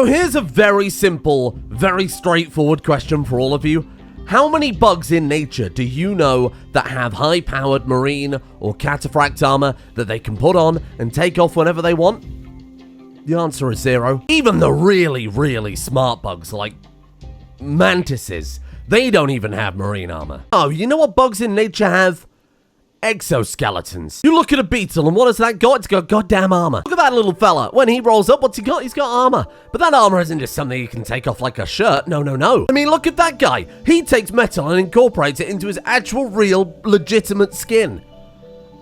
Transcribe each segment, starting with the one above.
here's a very simple, very straightforward question for all of you. How many bugs in nature do you know that have high-powered marine or cataphract armor that they can put on and take off whenever they want? The answer is 0. Even the really, really smart bugs like mantises, they don't even have marine armor. Oh, you know what bugs in nature have? Exoskeletons. You look at a beetle and what has that got? It's got goddamn armor. Look at that little fella. When he rolls up, what's he got? He's got armor. But that armor isn't just something you can take off like a shirt. No, no, no. I mean, look at that guy. He takes metal and incorporates it into his actual, real, legitimate skin.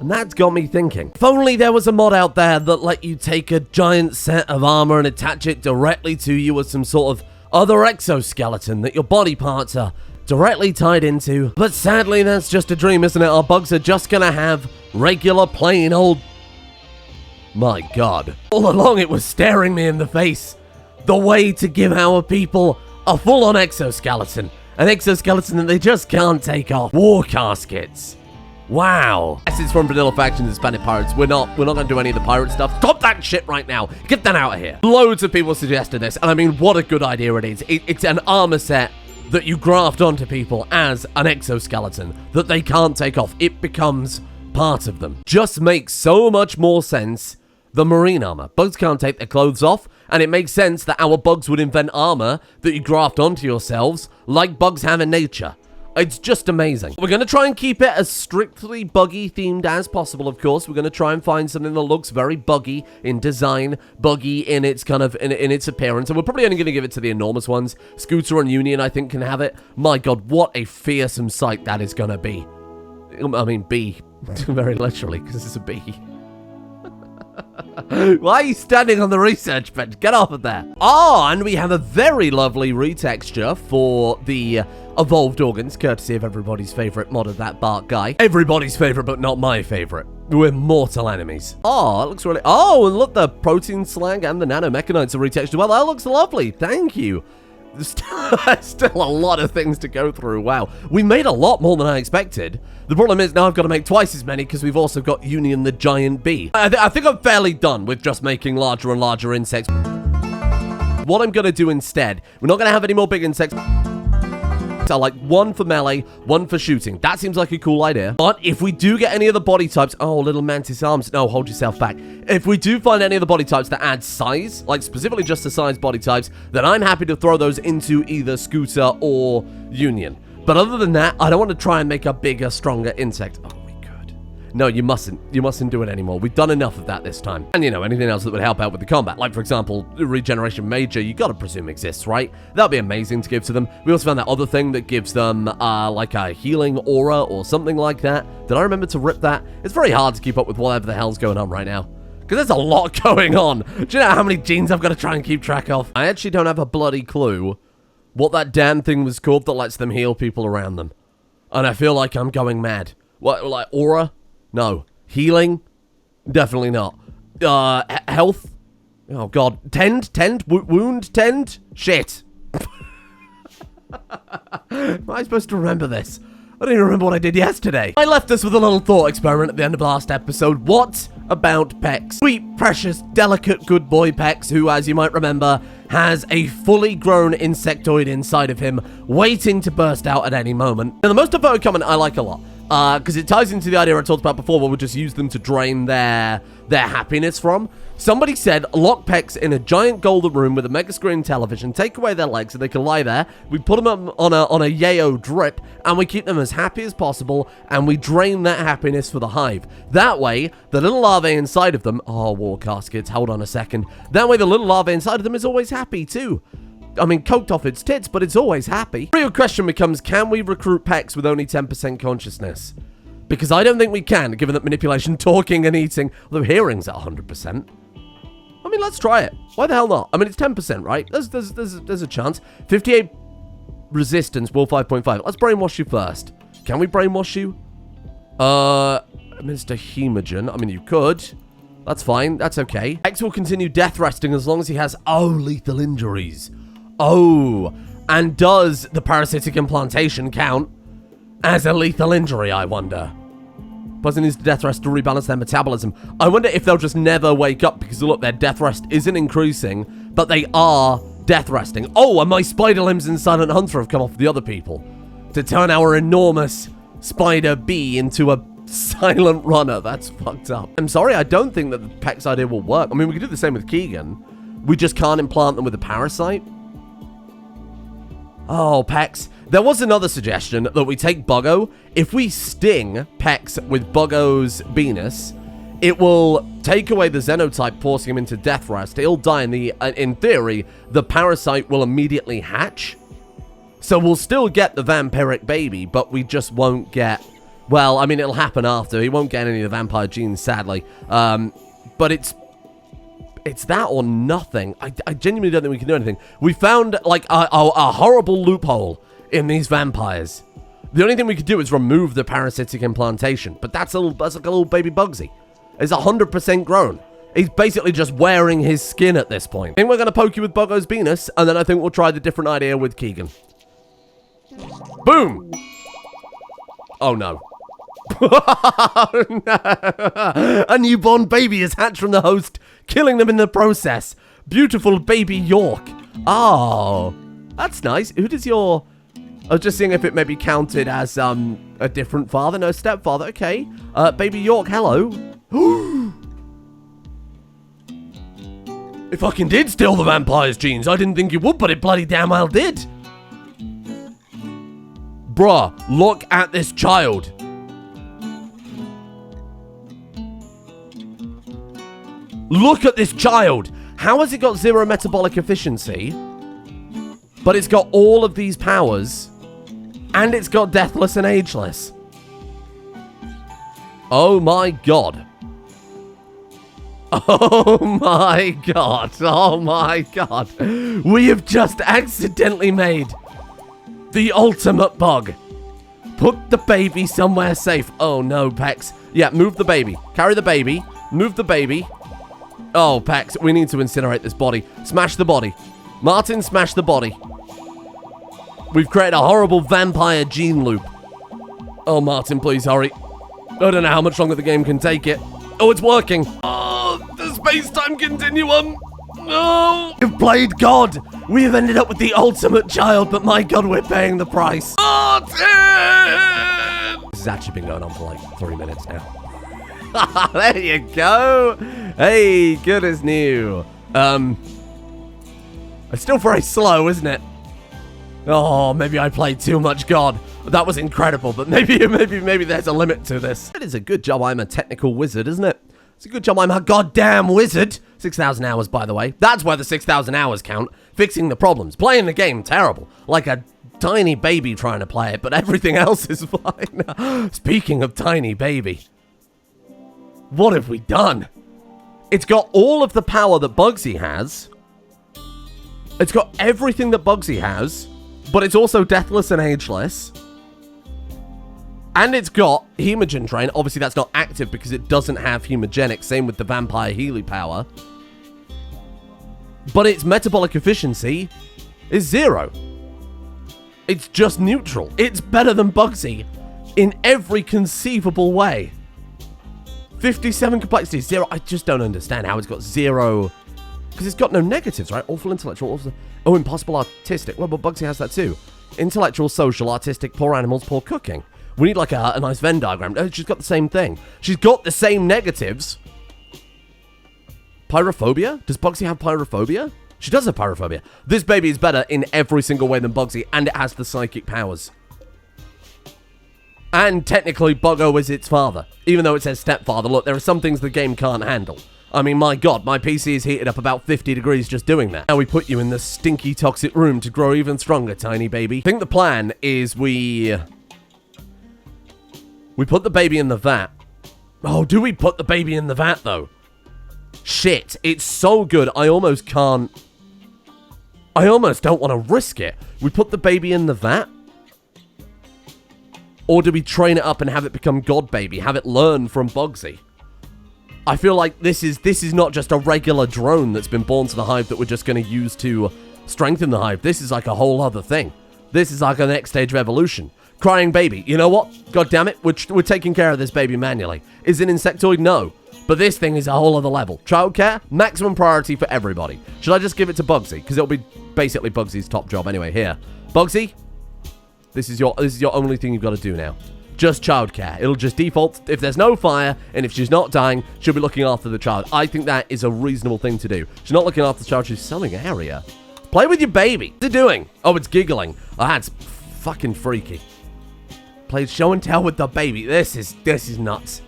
And that's got me thinking. If only there was a mod out there that let you take a giant set of armor and attach it directly to you as some sort of other exoskeleton that your body parts are directly tied into. But sadly, that's just a dream, isn't it? Our bugs are just gonna have regular, plain old... My God. All along, it was staring me in the face. The way to give our people a full-on exoskeleton. An exoskeleton that they just can't take off. War caskets. Wow. Yes, it's from Vanilla Factions and Spanish Pirates. We're not gonna do any of the pirate stuff. Stop that shit right now. Get that out of here. Loads of people suggested this, and I mean, what a good idea it is. It's an armor set that you graft onto people as an exoskeleton that they can't take off. It becomes part of them. Just makes so much more sense than marine armor. Bugs can't take their clothes off, and it makes sense that our bugs would invent armor that you graft onto yourselves like bugs have in nature. It's just amazing. We're going to try and keep it as strictly buggy themed as possible, of course. We're going to try and find something that looks very buggy in design, buggy in its kind of, in its appearance. And we're probably only going to give it to the enormous ones. Scooter and Union, I think, can have it. My God, what a fearsome sight that is going to be. I mean, bee. Very literally, because it's a bee. Why are you standing on the research bench? Get off of there. Oh, and we have a very lovely retexture for the evolved organs, courtesy of everybody's favorite mod of ThatBartGuy. Everybody's favorite, but not my favorite. We're mortal enemies. Oh, it looks really... Oh, and look, the protein slag and the nanomechanites are retextured. Well, that looks lovely. Thank you. There's still a lot of things to go through. Wow. We made a lot more than I expected. The problem is now I've got to make twice as many because we've also got Union the giant bee. I think I'm fairly done with just making larger and larger insects. What I'm going to do instead, we're not going to have any more big insects. So like one for melee, one for shooting. That seems like a cool idea. But if we do get any of the body types... Oh, little mantis arms. No, hold yourself back. If we do find any of the body types that add size, like specifically just the size body types, then I'm happy to throw those into either Scooter or Union. But other than that, I don't want to try and make a bigger, stronger insect. Oh, we could. No, you mustn't. You mustn't do it anymore. We've done enough of that this time. And, you know, anything else that would help out with the combat. Like, for example, Regeneration Major, you gotta presume exists, right? That'd be amazing to give to them. We also found that other thing that gives them, like a healing aura or something like that. Did I remember to rip that? It's very hard to keep up with whatever the hell's going on right now. Because there's a lot going on. Do you know how many genes I've got to try and keep track of? I actually don't have a bloody clue what that damn thing was called that lets them heal people around them. And I feel like I'm going mad. What, like aura? No. Healing? Definitely not. Health? Oh, God. Tend? Wound? Tend? Shit. Am I supposed to remember this? I don't even remember what I did yesterday. I left us with a little thought experiment at the end of last episode. What about Pex? Sweet, precious, delicate, good boy Pex, who, as you might remember, has a fully grown insectoid inside of him, waiting to burst out at any moment. Now, the most devoted comment I like a lot, because it ties into the idea I talked about before, where we'll just use them to drain their happiness from. Somebody said, lock Pex in a giant golden room with a mega screen television, take away their legs so they can lie there, we put them up on a yayo drip, and we keep them as happy as possible, and we drain that happiness for the Hive. That way, the little larvae inside of them... Oh, war caskets, hold on a second. That way, the little larvae inside of them is always happy, too. I mean, coked off its tits, but it's always happy. The real question becomes, can we recruit Pex with only 10% consciousness? Because I don't think we can, given that manipulation, talking, and eating, although hearing's at 100%. I mean, let's try it. Why the hell not? I mean, it's 10%, right? There's a chance. 58 resistance, will 5.5. Let's brainwash you first. Can we brainwash you? Mr. Hemogen. I mean, you could. That's fine. That's okay. X will continue death resting as long as he has, lethal injuries. Oh, and does the parasitic implantation count as a lethal injury, I wonder? Person needs to death rest to rebalance their metabolism. I wonder if they'll just never wake up because, look, their death rest isn't increasing, but they are death resting. Oh, and my spider limbs and silent hunter have come off the other people to turn our enormous spider bee into a silent runner. That's fucked up. I'm sorry, I don't think that the Peck's idea will work. I mean, we could do the same with Keegan. We just can't implant them with a parasite. Oh, Pex. There was another suggestion that we take Buggo. If we sting Pex with Buggo's Venus, it will take away the Xenotype, forcing him into death rest. He'll die in theory, the parasite will immediately hatch. So we'll still get the vampiric baby, but we just won't get... Well, I mean, it'll happen after. He won't get any of the vampire genes, sadly. But it's that or nothing. I genuinely don't think we can do anything. We found, like, a horrible loophole in these vampires. The only thing we could do is remove the parasitic implantation. But that's like a little baby Buggsy. It's 100% grown. He's basically just wearing his skin at this point. I think we're going to poke you with Buggo's Venus, and then I think we'll try the different idea with Keegan. Boom! Oh, no. Oh, no. A newborn baby is hatched from the host, killing them in the process. Beautiful baby York. Oh, that's nice. Who does your... I was just seeing if it maybe counted as a different father. No, stepfather. Okay. Baby York, hello. It fucking did steal the vampire's genes. I didn't think it would, but it bloody damn well did. Bruh, look at this child. Look at this child. How has it got 0 metabolic efficiency, but it's got all of these powers, and it's got deathless and ageless? Oh my god. Oh my god. Oh my god. We have just accidentally made the ultimate bug. Put the baby somewhere safe. Oh no, Pex. Yeah, move the baby. Carry the baby. Move the baby. Oh, Pex, we need to incinerate this body. Smash the body. Martin, smash the body. We've created a horrible vampire gene loop. Oh, Martin, please hurry. I don't know how much longer the game can take it. Oh, it's working. Oh, the space-time continuum. No. We've played God. We have ended up with the ultimate child, but my God, we're paying the price. Martin! This has actually been going on for like 3 minutes now. There you go. Hey, good as new. It's still very slow, isn't it? Oh, maybe I played too much God. That was incredible, but maybe there's a limit to this. It is a good job I'm a technical wizard, isn't it? It's a good job I'm a goddamn wizard. 6,000 hours, by the way. That's where the 6,000 hours count. Fixing the problems. Playing the game, terrible. Like a tiny baby trying to play it, but everything else is fine. Speaking of tiny baby. What have we done? It's got all of the power that Buggsy has. It's got everything that Buggsy has, but it's also deathless and ageless. And it's got Hemogen Drain. Obviously, that's not active because it doesn't have Hemogenic. Same with the Vampire Healy power. But its metabolic efficiency is 0. It's just neutral. It's better than Buggsy in every conceivable way. 57 complexity, 0. I just don't understand how it's got 0. Because it's got no negatives, right? Awful intellectual, awful... Oh, impossible artistic. Well, but Buggsy has that too. Intellectual, social, artistic, poor animals, poor cooking. We need like a nice Venn diagram. Oh, she's got the same thing. She's got the same negatives. Pyrophobia? Does Buggsy have pyrophobia? She does have pyrophobia. This baby is better in every single way than Buggsy, and it has the psychic powers. And technically, Buggo is its father. Even though it says stepfather, look, there are some things the game can't handle. I mean, my God, my PC is heated up about 50 degrees just doing that. Now we put you in the stinky, toxic room to grow even stronger, tiny baby. I think the plan is we put the baby in the vat. Oh, do we put the baby in the vat, though? Shit, it's so good, I almost don't want to risk it. We put the baby in the vat? Or do we train it up and have it become God Baby? Have it learn from Buggsy? I feel like this is not just a regular drone that's been born to the Hive that we're just going to use to strengthen the Hive. This is like a whole other thing. This is like a next stage of evolution. Crying baby. You know what? God damn it. We're taking care of this baby manually. Is it Insectoid? No. But this thing is a whole other level. Childcare, maximum priority for everybody. Should I just give it to Buggsy? Because it'll be basically Buggsy's top job anyway. Here, Buggsy, this is your only thing you've got to do now. Just childcare. It'll just default if there's no fire, and if she's not dying, she'll be looking after the child. I think that is a reasonable thing to do. She's not looking after the child, she's selling area. Play with your baby. What's it doing? Oh, it's giggling. Oh, that's fucking freaky. Play show and tell with the baby. This is nuts.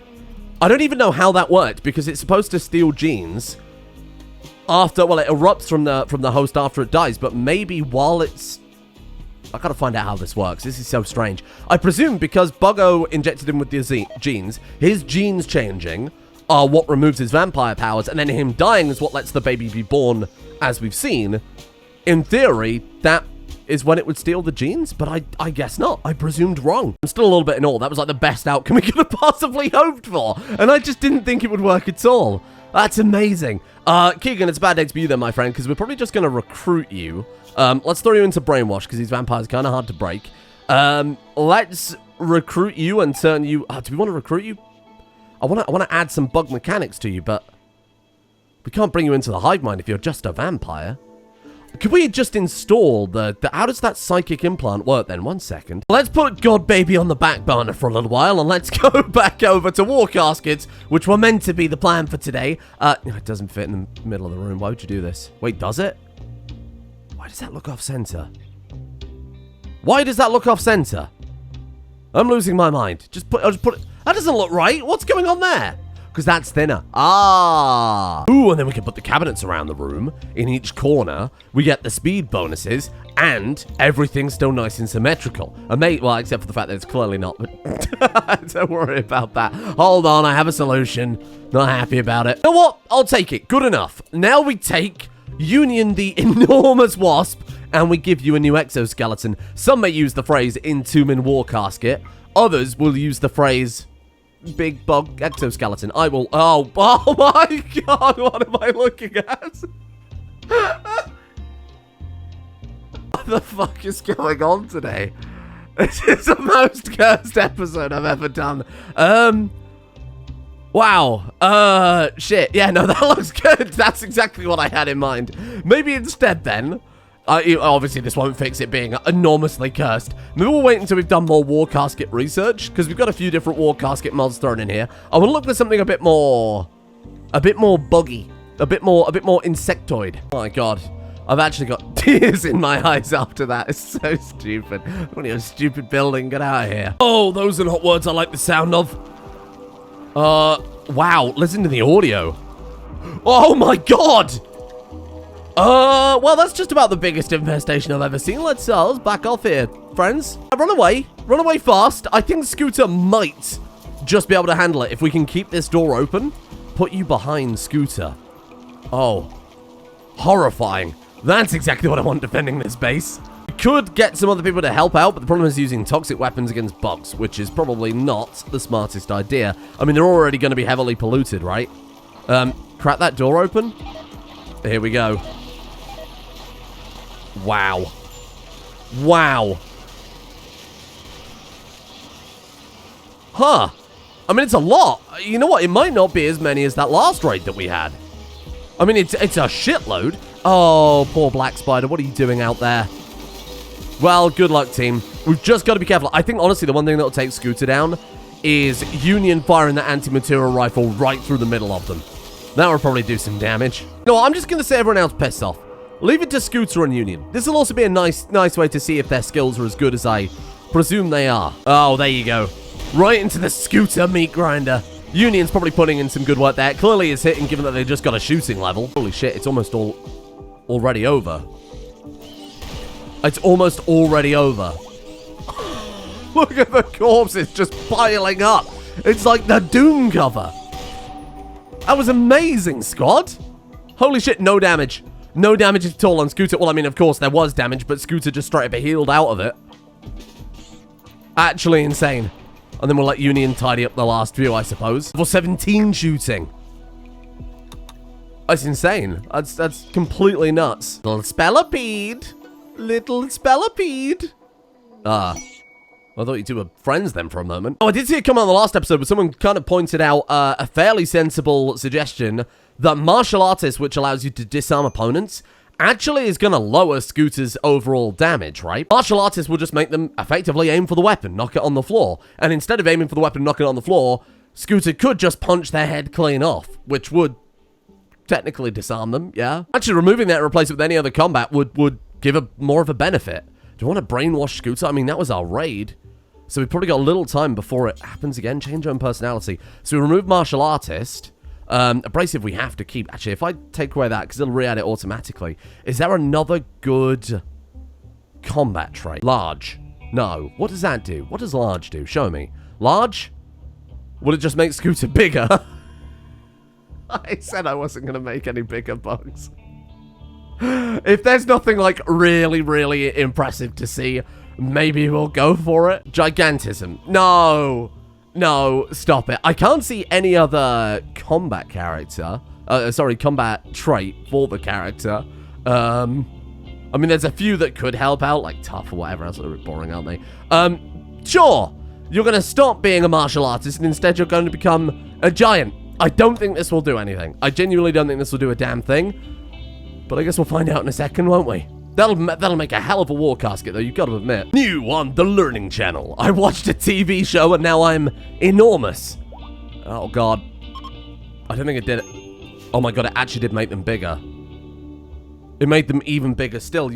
I don't even know how that worked, because it's supposed to steal genes after, well, it erupts from the host after it dies, but maybe while it's... I gotta find out how this works. This is so strange. I presume because Buggo injected him with the genes, his genes changing are what removes his vampire powers, and then him dying is what lets the baby be born, as we've seen. In theory, that is when it would steal the genes, but I guess not. I presumed wrong. I'm still a little bit in awe. That was like the best outcome we could have possibly hoped for, and I just didn't think it would work at all. That's amazing. Keegan, it's a bad day to be you then, my friend, because we're probably just going to recruit you. Let's throw you into Brainwash, because these vampires are kind of hard to break. Let's recruit you and turn you... do we want to recruit you? I want to add some bug mechanics to you, but we can't bring you into the hive mind if you're just a vampire. Could we just install the... How does that psychic implant work then? 1 second. Let's put God Baby on the back burner for a little while, and let's go back over to War Caskets, which were meant to be the plan for today. It doesn't fit in the middle of the room. Why would you do this? Wait, does it? Why does that look off-center? Why does that look off-center? I'm losing my mind. I'll just put it... That doesn't look right. What's going on there? Because that's thinner. Ah. Ooh, and then we can put the cabinets around the room. In each corner, we get the speed bonuses, and everything's still nice and symmetrical. Well, except for the fact that it's clearly not, but don't worry about that. Hold on, I have a solution. Not happy about it. You know what? I'll take it. Good enough. Now we take Union the enormous wasp, and we give you a new exoskeleton. Some may use the phrase entomb in War Casket. Others will use the phrase... big bug exoskeleton. I will... Oh my god, what am I looking at? What the fuck is going on today? This is the most cursed episode I've ever done. Wow. Shit. Yeah, no, that looks good. That's exactly what I had in mind. Maybe instead then... obviously, this won't fix it being enormously cursed. Maybe we'll wait until we've done more War Casket research, because we've got a few different War Casket mods thrown in here. I want to look for something a bit more buggy, a bit more insectoid. Oh my god, I've actually got tears in my eyes after that. It's so stupid. What are you, a stupid building? Get out of here. Oh, those are not words I like the sound of. Wow, listen to the audio. Oh my god. Well, that's just about the biggest infestation I've ever seen. Let's back off here, friends. Run away fast. I think Scooter might just be able to handle it. If we can keep this door open, put you behind Scooter. Oh, horrifying. That's exactly what I want defending this base. We could get some other people to help out, but the problem is using toxic weapons against bugs, which is probably not the smartest idea. I mean, they're already going to be heavily polluted, right? Crack that door open. Here we go. Wow. Wow. Huh. I mean, it's a lot. You know what? It might not be as many as that last raid that we had. I mean, it's a shitload. Oh, poor Black Spider. What are you doing out there? Well, good luck, team. We've just got to be careful. I think, honestly, the one thing that will take Scooter down is Union firing that anti-material rifle right through the middle of them. That will probably do some damage. No, I'm just going to say everyone else piss off. Leave it to Scooter and Union. This will also be a nice way to see if their skills are as good as I presume they are. Oh, there you go. Right into the Scooter meat grinder. Union's probably putting in some good work there. Clearly it's hitting, given that they just got a shooting level. Holy shit, it's almost already over. It's almost already over. Look at the corpses just piling up. It's like the Doom cover. That was amazing, squad. Holy shit, no damage. No damage at all on Scooter. Well, I mean, of course, there was damage, but Scooter just straight up healed out of it. Actually insane. And then we'll let Union tidy up the last few, I suppose. Level 17 shooting. That's insane. That's completely nuts. Little Spellipede. Little Spellipede. I thought you two were friends then for a moment. Oh, I did see it come out in the last episode, but someone kind of pointed out a fairly sensible suggestion that martial artist, which allows you to disarm opponents, actually is going to lower Scooter's overall damage, right? Martial artists will just make them effectively aim for the weapon, knock it on the floor. And instead of aiming for the weapon, knocking it on the floor, Scooter could just punch their head clean off, which would technically disarm them, yeah? Actually, removing that and replace it with any other combat would give more of a benefit. Do you want to brainwash Scooter? I mean, that was our raid. So we've probably got a little time before it happens again. Change own personality. So we remove martial artist. Abrasive we have to keep. Actually, if I take away that, because it'll re-add it automatically. Is there another good combat trait? Large. No. What does that do? What does large do? Show me. Large? Will it just make Scooter bigger? I said I wasn't going to make any bigger bugs. If there's nothing, like, really, really impressive to see, maybe we'll go for it. Gigantism. No. No, stop it. I can't see any other combat character. Combat trait for the character. I mean, there's a few that could help out, like tough or whatever. That's a little bit boring, aren't they? Sure. You're going to stop being a martial artist and instead you're going to become a giant. I don't think this will do anything. I genuinely don't think this will do a damn thing. But I guess we'll find out in a second, won't we? That'll make a hell of a war casket, though, you've got to admit. New on the Learning Channel. I watched a TV show and now I'm enormous. Oh, God. I don't think it did it. Oh, my God, it actually did make them bigger. It made them even bigger still.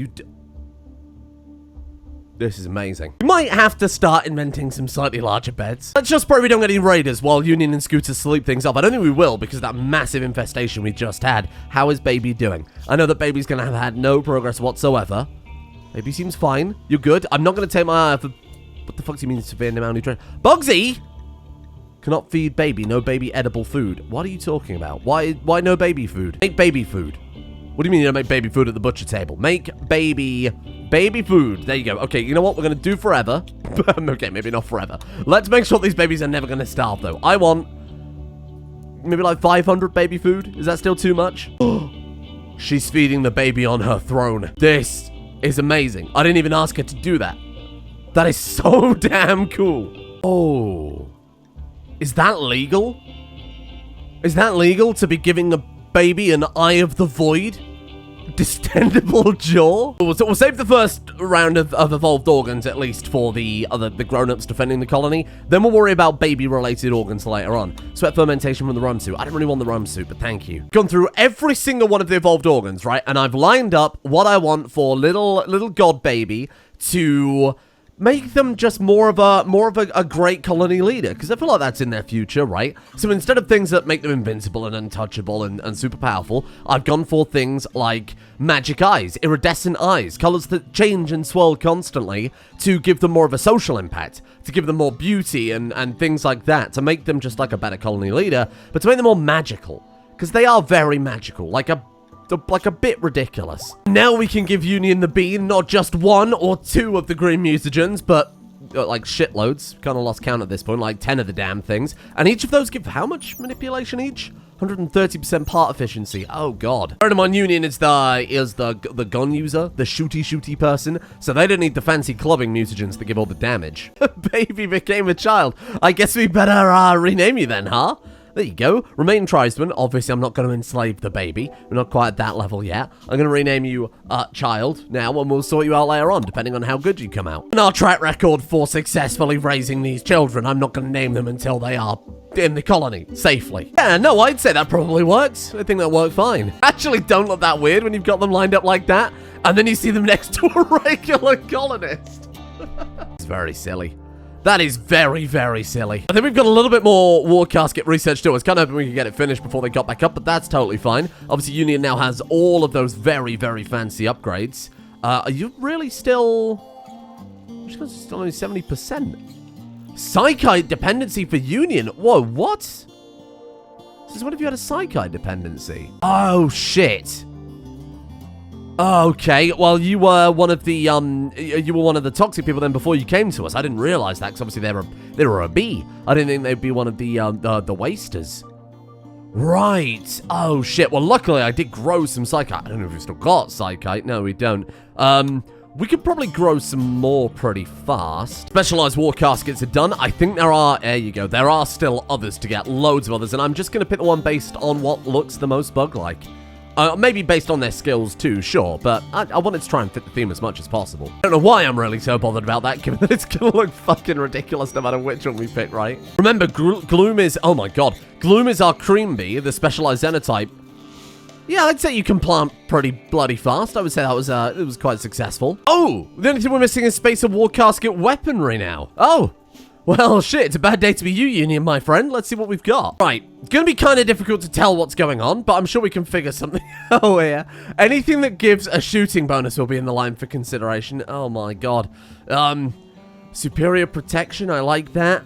This is amazing. We might have to start inventing some slightly larger beds. Let's just pray we don't get any raiders while Union and Scooter sleep things off. I don't think we will because of that massive infestation we just had. How is Baby doing? I know that Baby's going to have had no progress whatsoever. Baby seems fine. You're good. I'm not going to take my eye off of... What the fuck do you mean severe malnutrition? Buggsy! Cannot feed Baby. No baby edible food. What are you talking about? Why no baby food? Make baby food. What do you mean you don't make baby food at the butcher table? Make baby food. There you go. Okay, you know what? We're going to do forever. Okay, maybe not forever. Let's make sure these babies are never going to starve, though. I want maybe like 500 baby food. Is that still too much? She's feeding the baby on her throne. This is amazing. I didn't even ask her to do that. That is so damn cool. Oh. Is that legal? Is that legal to be giving a baby an eye of the void? Distendable jaw? We'll save the first round of evolved organs, at least for the grown-ups defending the colony. Then we'll worry about baby-related organs later on. Sweat fermentation from the rum suit. I don't really want the rum suit, but thank you. Gone through every single one of the evolved organs, right? And I've lined up what I want for little god baby to make them just more of a great colony leader, because I feel like that's in their future, right? So instead of things that make them invincible and untouchable and super powerful, I've gone for things like magic eyes, iridescent eyes, colors that change and swirl constantly to give them more of a social impact, to give them more beauty and things like that, to make them just like a better colony leader, but to make them more magical, because they are very magical, like a bit ridiculous. Now we can give Union the bean, not just 1 or 2 of the green mutagens, but like shitloads. Kind of lost count at this point, like 10 of the damn things. And each of those give how much manipulation each? 130% part efficiency. Oh god. Pheromone Union is the gun user, the shooty person. So they don't need the fancy clubbing mutagens that give all the damage. Baby became a child. I guess we better rename you then, huh? There you go. Remain tribesman. Obviously, I'm not going to enslave the baby. We're not quite at that level yet. I'm going to rename you Child now, and we'll sort you out later on, depending on how good you come out. And our track record for successfully raising these children, I'm not going to name them until they are in the colony, safely. Yeah, no, I'd say that probably works. I think that worked fine. Actually, don't look that weird when you've got them lined up like that, and then you see them next to a regular colonist. It's very silly. That is very, very silly. I think we've got a little bit more war casket research to it. I was kind of hoping we could get it finished before they got back up, but that's totally fine. Obviously, Union now has all of those very, very fancy upgrades. Are you really still... I'm just going to still only 70%. Psychite dependency for Union. Whoa, what? Since when have you had a Psychite dependency? Oh, shit. Okay, well, you were one of the toxic people then before you came to us. I didn't realize that, because obviously they were a bee. I didn't think they'd be one of the wasters. Right. Oh, shit. Well, luckily, I did grow some Psychite. I don't know if we've still got Psychite. No, we don't. We could probably grow some more pretty fast. Specialized war caskets are done. I think there you go. There are still others to get, loads of others, and I'm just going to pick the one based on what looks the most bug-like. Maybe based on their skills too, sure, but I wanted to try and fit the theme as much as possible. I don't know why I'm really so bothered about that, given that it's going to look fucking ridiculous no matter which one we pick, right? Remember, Gloom is... Oh my god. Gloom is our cream bee, the specialized xenotype. Yeah, I'd say you can plant pretty bloody fast. I would say that was it was quite successful. Oh, the only thing we're missing is Space of War Casket weaponry now. Oh, well, shit, it's a bad day to be you, Union, my friend. Let's see what we've got. Right, gonna be kind of difficult to tell what's going on, but I'm sure we can figure something out here. Anything that gives a shooting bonus will be in the line for consideration. Oh my god. Superior protection, I like that.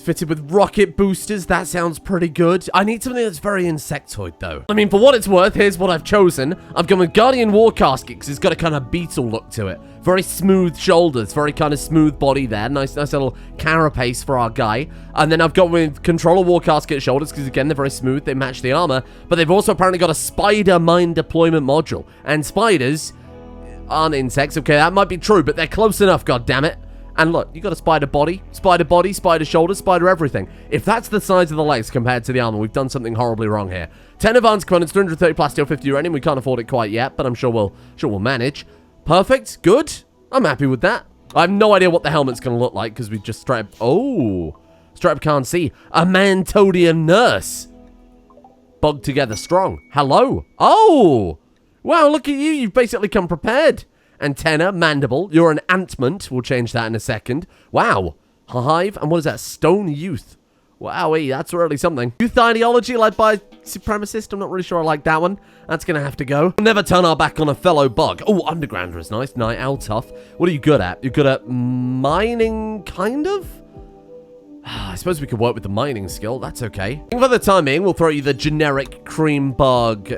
Fitted with rocket boosters, that sounds pretty good. I need something that's very insectoid, though. I mean, for what it's worth, here's what I've chosen. I've gone with Guardian War Casket, because it's got a kind of beetle look to it. Very smooth shoulders, very kind of smooth body there. Nice little carapace for our guy. And then I've got with Controller War Casket shoulders, because again, they're very smooth. They match the armor. But they've also apparently got a spider mine deployment module. And spiders aren't insects. Okay, that might be true, but they're close enough, goddammit. And look, you got a spider body, spider shoulders, spider everything. If that's the size of the legs compared to the armor, we've done something horribly wrong here. 10 advanced components, 330 plasteel, 50 uranium. We can't afford it quite yet, but I'm sure we'll manage. Perfect, good. I'm happy with that. I have no idea what the helmet's gonna look like because we just straight up can't see. A Mantodian nurse. Bug together strong. Hello. Oh, wow, look at you. You've basically come prepared. Antenna, mandible, you're an antment. We'll change that in a second. Wow. Hive, and what is that? Stone youth. Wowee, that's really something. Youth ideology led by supremacist. I'm not really sure I like that one. That's going to have to go. We'll never turn our back on a fellow bug. Oh, undergrounder is nice. Night owl, tough. What are you good at? You're good at mining, kind of? I suppose we could work with the mining skill. That's okay. For the time being, we'll throw you the generic cream bug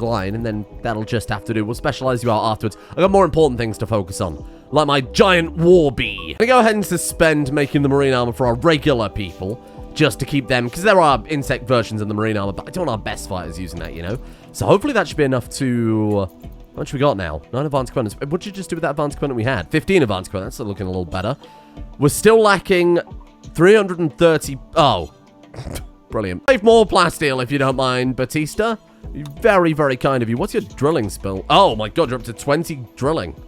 line, and then that'll just have to do. We'll specialize you out afterwards. I've got more important things to focus on, like my giant war bee. I'm gonna go ahead and suspend making the marine armor for our regular people, just to keep them, because there are insect versions of the marine armor, but I don't want our best fighters using that, you know? So hopefully that should be enough to... How much we got now? 9 advanced components. What did you just do with that advanced component we had? 15 advanced components. That's looking a little better. We're still lacking 330... Oh. Brilliant. 5 more plasteel, if you don't mind, Batista. Very, very kind of you. What's your drilling spill? Oh my god, you're up to 20 drilling.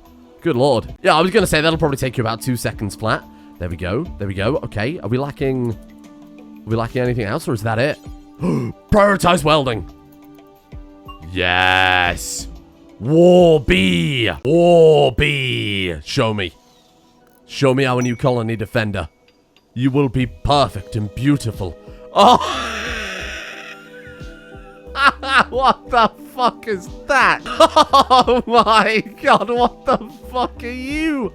Good lord. Yeah, I was going to say that'll probably take you about 2 seconds flat. There we go. There we go. Okay, are we lacking anything else, or is that it? Prioritize welding. Yes. War bee. War bee. Show me. Show me our new colony defender. You will be perfect and beautiful. Oh. What the fuck is that? Oh my god, what the fuck are you?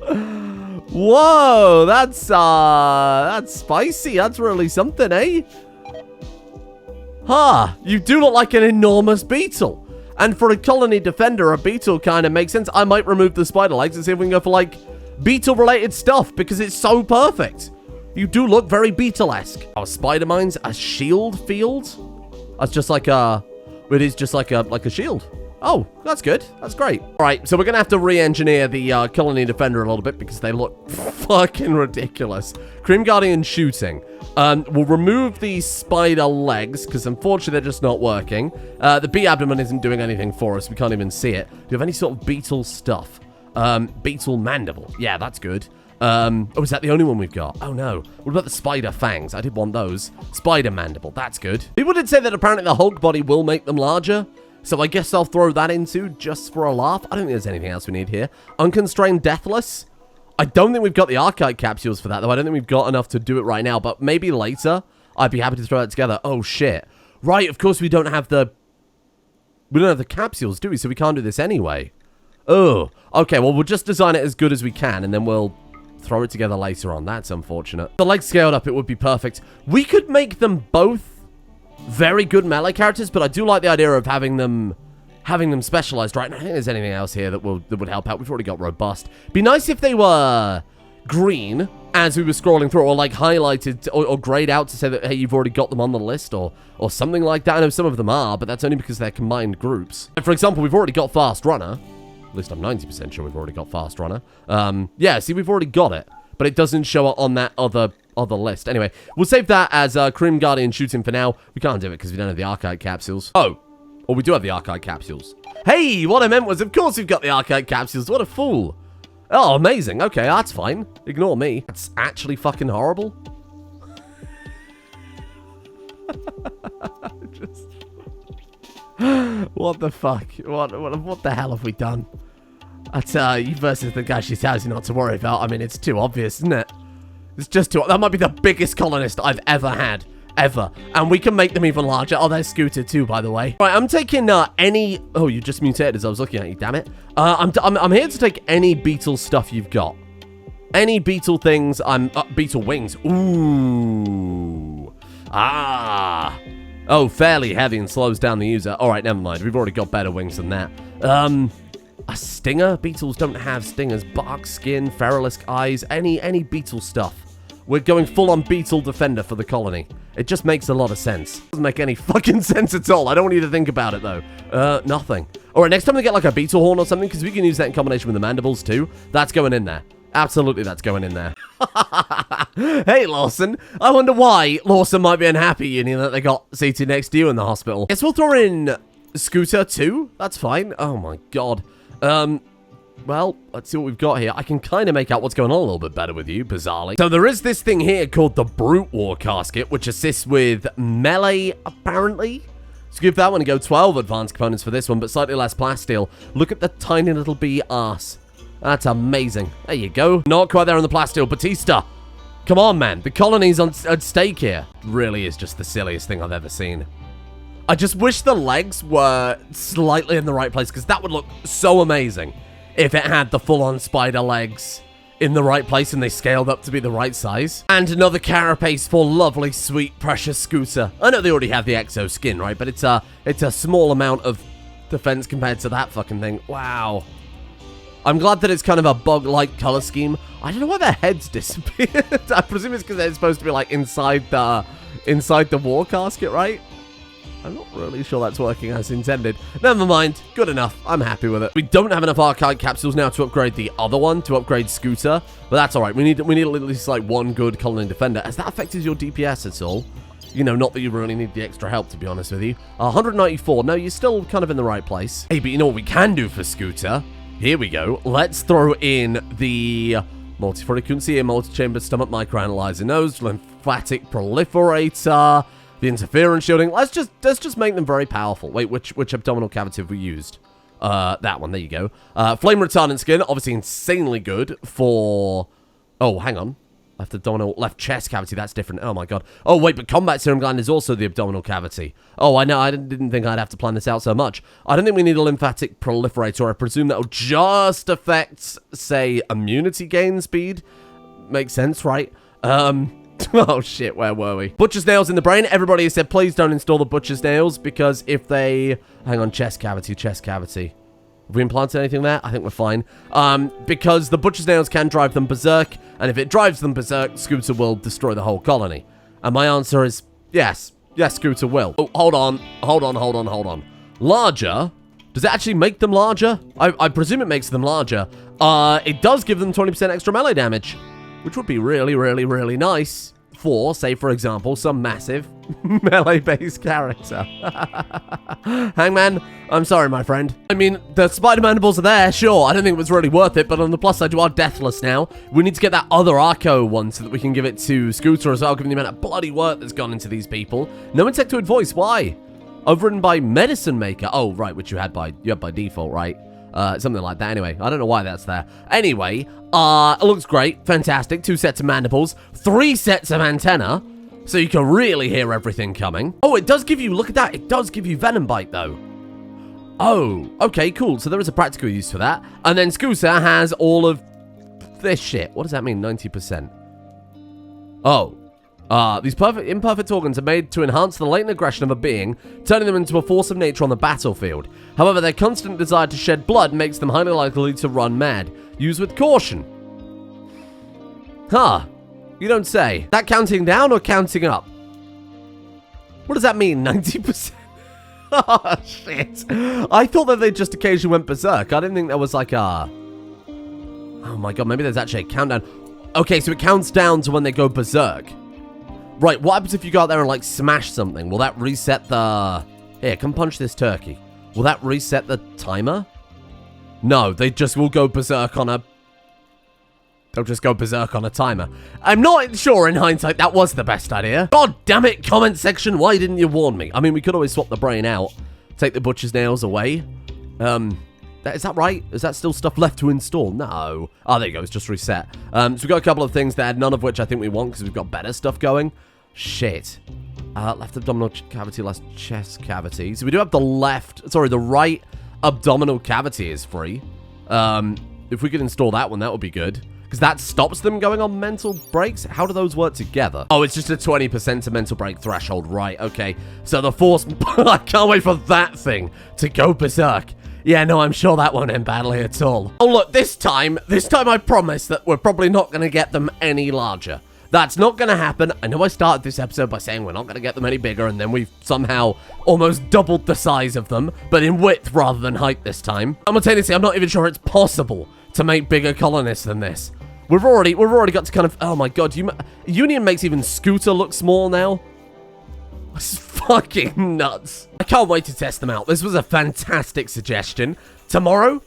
Whoa, that's spicy. That's really something, eh? Huh, you do look like an enormous beetle. And for a colony defender, a beetle kind of makes sense. I might remove the spider legs and see if we can go for, like, beetle-related stuff, because it's so perfect. You do look very beetle-esque. Our spider mine's a shield field? That's just like a... It is just like a shield. Oh, that's good. That's great. All right, so we're going to have to re-engineer the colony defender a little bit because they look fucking ridiculous. Cream Guardian shooting. We'll remove the spider legs because unfortunately they're just not working. The bee abdomen isn't doing anything for us. We can't even see it. Do you have any sort of beetle stuff? Beetle mandible. Yeah, that's good. Oh, is that the only one we've got? Oh, no. What about the spider fangs? I did want those. Spider mandible. That's good. People did say that apparently the Hulk body will make them larger. So I guess I'll throw that in too, just for a laugh. I don't think there's anything else we need here. Unconstrained Deathless. I don't think we've got the Archive capsules for that, though. I don't think we've got enough to do it right now, but maybe later I'd be happy to throw that together. Oh, shit. Right, of course we don't have the... We don't have the capsules, do we? So we can't do this anyway. Oh, okay, well, we'll just design it as good as we can, and then we'll throw it together later on. That's unfortunate. The legs scaled up, it would be perfect. We could make them both very good melee characters, but I do like the idea of having them specialized, right? And I don't think there's anything else here that would help out. We've already got robust. Be nice if they were green as we were scrolling through, or like highlighted or grayed out to say that, hey, you've already got them on the list, or something like that. I know some of them are, but that's only because they're combined groups. For example, we've already got Fast Runner. At least I'm 90% sure we've already got Fast Runner. Yeah, see, we've already got it. But it doesn't show it on that other list. Anyway, we'll save that as Cream Guardian shooting for now. We can't do it because we don't have the Archive capsules. Oh, well, we do have the Archive capsules. Hey, what I meant was, of course we've got the Archive capsules. What a fool. Oh, amazing. Okay, that's fine. Ignore me. That's actually fucking horrible. What the fuck? What the hell have we done? That's you versus the guy she tells you not to worry about. I mean, it's too obvious, isn't it? It's just too... That might be the biggest colonist I've ever had. Ever. And we can make them even larger. Oh, there's Scooter too, by the way. Right, I'm taking any... Oh, you just mutated as I was looking at you, damn it. I'm here to take any beetle stuff you've got. Any beetle things. Beetle wings. Ooh. Ah. Oh, fairly heavy and slows down the user. All right, never mind. We've already got better wings than that. A stinger? Beetles don't have stingers. Bark skin, feralisk eyes, any beetle stuff. We're going full-on beetle defender for the colony. It just makes a lot of sense. Doesn't make any fucking sense at all. I don't want you to think about it, though. Nothing. All right, next time we get, like, a beetle horn or something, because we can use that in combination with the mandibles, too. That's going in there. Absolutely, that's going in there. Hey, Lawson. I wonder why Lawson might be unhappy, you know, that they got seated next to you in the hospital. Guess we'll throw in Scooter, too. That's fine. Oh, my God. Well, let's see what we've got here. I can kind of make out what's going on a little bit better with you, bizarrely. So there is this thing here called the Brute War Casket, which assists with melee, apparently. So give that one a go. 12 advanced components for this one, but slightly less plasteel. Look at the tiny little bee arse. That's amazing. There you go. Not quite there on the plasteel. Batista. Come on, man. The colony's at stake here. Really is just the silliest thing I've ever seen. I just wish the legs were slightly in the right place, because that would look so amazing if it had the full-on spider legs in the right place and they scaled up to be the right size. And another carapace for lovely, sweet, precious Scooter. I know they already have the exo skin, right? But it's a small amount of defense compared to that fucking thing. Wow. I'm glad that it's kind of a bug-like color scheme. I don't know why their heads disappeared. I presume it's because they're supposed to be, like, inside the war casket, right? I'm not really sure that's working as intended. Never mind. Good enough. I'm happy with it. We don't have enough Archive capsules now to upgrade the other one, to upgrade Scooter. But that's all right. We need at least, like, one good colony defender. Has that affected your DPS at all? You know, not that you really need the extra help, to be honest with you. 194. No, you're still kind of in the right place. Hey, but you know what we can do for Scooter? Here we go. Let's throw in the multi-frequency, multi-chamber stomach microanalyzer nose, lymphatic proliferator, the interference shielding. Let's just make them very powerful. Wait, which abdominal cavity have we used? That one. There you go. Flame retardant skin, obviously insanely good for... Oh, hang on. Left abdominal, left chest cavity. That's different. Oh my god. Oh wait, but combat serum gland is also the abdominal cavity. Oh, I know. I didn't think I'd have to plan this out so much. I don't think we need a lymphatic proliferator. I presume that'll just affect, say, immunity gain speed. Makes sense, right? Oh shit, where were we? Butcher's nails in the brain. Everybody has said, please don't install the butcher's nails, because if they... Hang on, chest cavity. Have we implanted anything there? I think we're fine. Because the butcher's nails can drive them berserk, and if it drives them berserk, Scooter will destroy the whole colony. And my answer is yes. Yes, Scooter will. Oh, hold on. Larger? Does it actually make them larger? I presume it makes them larger. It does give them 20% extra melee damage, which would be really, really, really nice for, say, for example, some massive melee-based character. Hangman, I'm sorry, my friend. I mean, the spider mandibles are there, sure. I don't think it was really worth it, but on the plus side, you are deathless now. We need to get that other Arco one so that we can give it to Scooter as well, given the amount of bloody work that's gone into these people. No Insectoid voice, why? Overridden by Medicine Maker. Oh, right, which you had by default, right? Something like that. Anyway, I don't know why that's there. Anyway, it looks great. Fantastic. 2 sets of mandibles. 3 sets of antenna. So you can really hear everything coming. Oh, it does give you... Look at that. It does give you Venom Bite, though. Oh, okay, cool. So there is a practical use for that. And then Scooter has all of this shit. What does that mean, 90%? Oh. These imperfect organs are made to enhance the latent aggression of a being, turning them into a force of nature on the battlefield. However, their constant desire to shed blood makes them highly likely to run mad. Use with caution. Huh. You don't say. Is that counting down or counting up? What does that mean, 90%? Oh, shit. I thought that they just occasionally went berserk. I didn't think there was like a... Oh my god, maybe there's actually a countdown. Okay, so it counts down to when they go berserk. Right, what happens if you go out there and like smash something? Will that reset the... Here, come punch this turkey. Will that reset the timer? No, they just will go berserk on a... They'll just go berserk on a timer. I'm not sure in hindsight that was the best idea. God damn it, comment section, why didn't you warn me? I mean, we could always swap the brain out. Take the butcher's nails away. Is that right? Is that still stuff left to install? No. Oh, there you go, it's just reset. So we've got a couple of things there, none of which I think we want because we've got better stuff going. Shit. Left abdominal cavity, left chest cavity. So we do have the right abdominal cavity is free. If we could install that one, that would be good. Because that stops them going on mental breaks? How do those work together? Oh, it's just a 20% to mental break threshold. Right, okay. So the force... I can't wait for that thing to go berserk. Yeah, no, I'm sure that won't end badly at all. Oh, look, this time I promise that we're probably not going to get them any larger. That's not going to happen. I know I started this episode by saying we're not going to get them any bigger, and then we've somehow almost doubled the size of them, but in width rather than height this time. Simultaneously, I'm not even sure it's possible to make bigger colonists than this. We've already got to kind of... Oh my god, Union makes even Scooter look small now. This is fucking nuts. I can't wait to test them out. This was a fantastic suggestion. Tomorrow,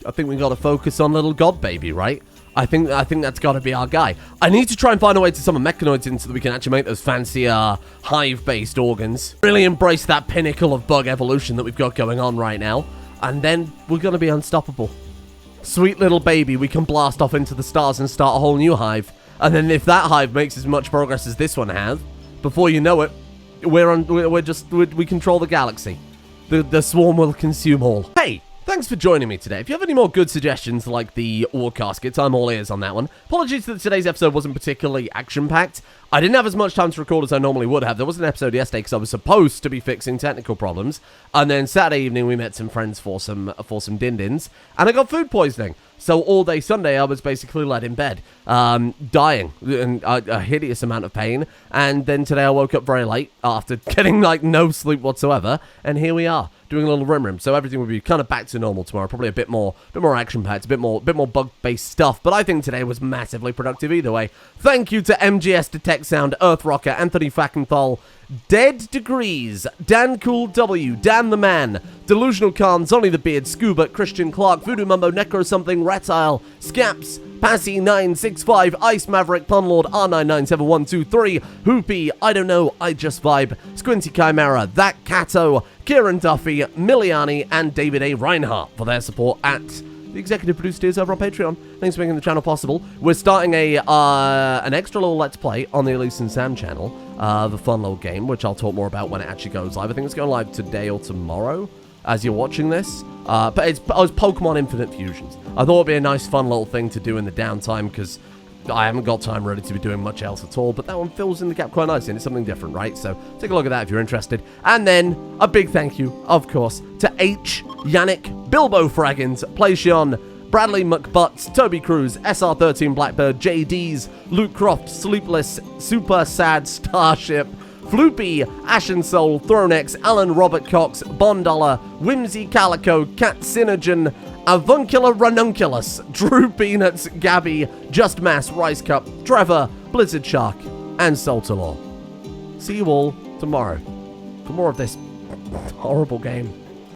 I think we got to focus on little god baby, right? I think that's got to be our guy. I need to try and find a way to summon mechanoids in so that we can actually make those fancier hive-based organs. Really embrace that pinnacle of bug evolution that we've got going on right now. And then we're going to be unstoppable. Sweet little baby, we can blast off into the stars and start a whole new hive. And then if that hive makes as much progress as this one has, before you know it, we control the galaxy. The swarm will consume all. Hey, thanks for joining me today. If you have any more good suggestions like the ore caskets, I'm all ears on that one. Apologies that today's episode wasn't particularly action-packed. I didn't have as much time to record as I normally would have. There was an episode yesterday because I was supposed to be fixing technical problems. And then Saturday evening we met some friends for some din-dins. And I got food poisoning. So all day Sunday I was basically laid in bed, dying in a hideous amount of pain. And then today I woke up very late after getting like no sleep whatsoever. And here we are, doing a little rim. So everything will be kind of back to normal tomorrow. Probably a bit more action-packed, a bit more bug-based stuff. But I think today was massively productive either way. Thank you to MGS Detect Sound, Earthrocker, Anthony Fackenthal, Dead Degrees, Dan Cool W, Dan the Man, Delusional Khan, Zonny the Beard, Scuba, Christian Clark, Voodoo Mumbo, Necro Something, Reptile, Scaps, Passy965, Ice Maverick, Punlord, R997123, Hoopy, I Don't Know, I Just Vibe, Squinty Chimera, That Cato, Kieran Duffy, Miliani, and David A. Reinhardt for their support at the executive producers over on Patreon. Thanks for making the channel possible. We're starting an extra little Let's Play on the Elise and Sam channel, the fun little game, which I'll talk more about when it actually goes live. I think it's going live today or tomorrow, as you're watching this. But it's Pokemon Infinite Fusions. I thought it'd be a nice fun little thing to do in the downtime, because I haven't got time really to be doing much else at all, but that one fills in the gap quite nicely, and it's something different, right? So take a look at that if you're interested. And then a big thank you, of course, to H, Yannick, Bilbo Fraggins, Playshion, Bradley McButts, Toby Cruz, SR13 Blackbird, JD's, Luke Croft, Sleepless, Super Sad Starship, Floopy, Ashen Soul, Thronex, Alan Robert Cox, Bondollar, Whimsy Calico, Cat Xenogene, Avuncular Ranunculus, Drew Peanuts, Gabby, Just Mass, Rice Cup, Trevor, Blizzard Shark, and Saltalor. See you all tomorrow for more of this horrible game.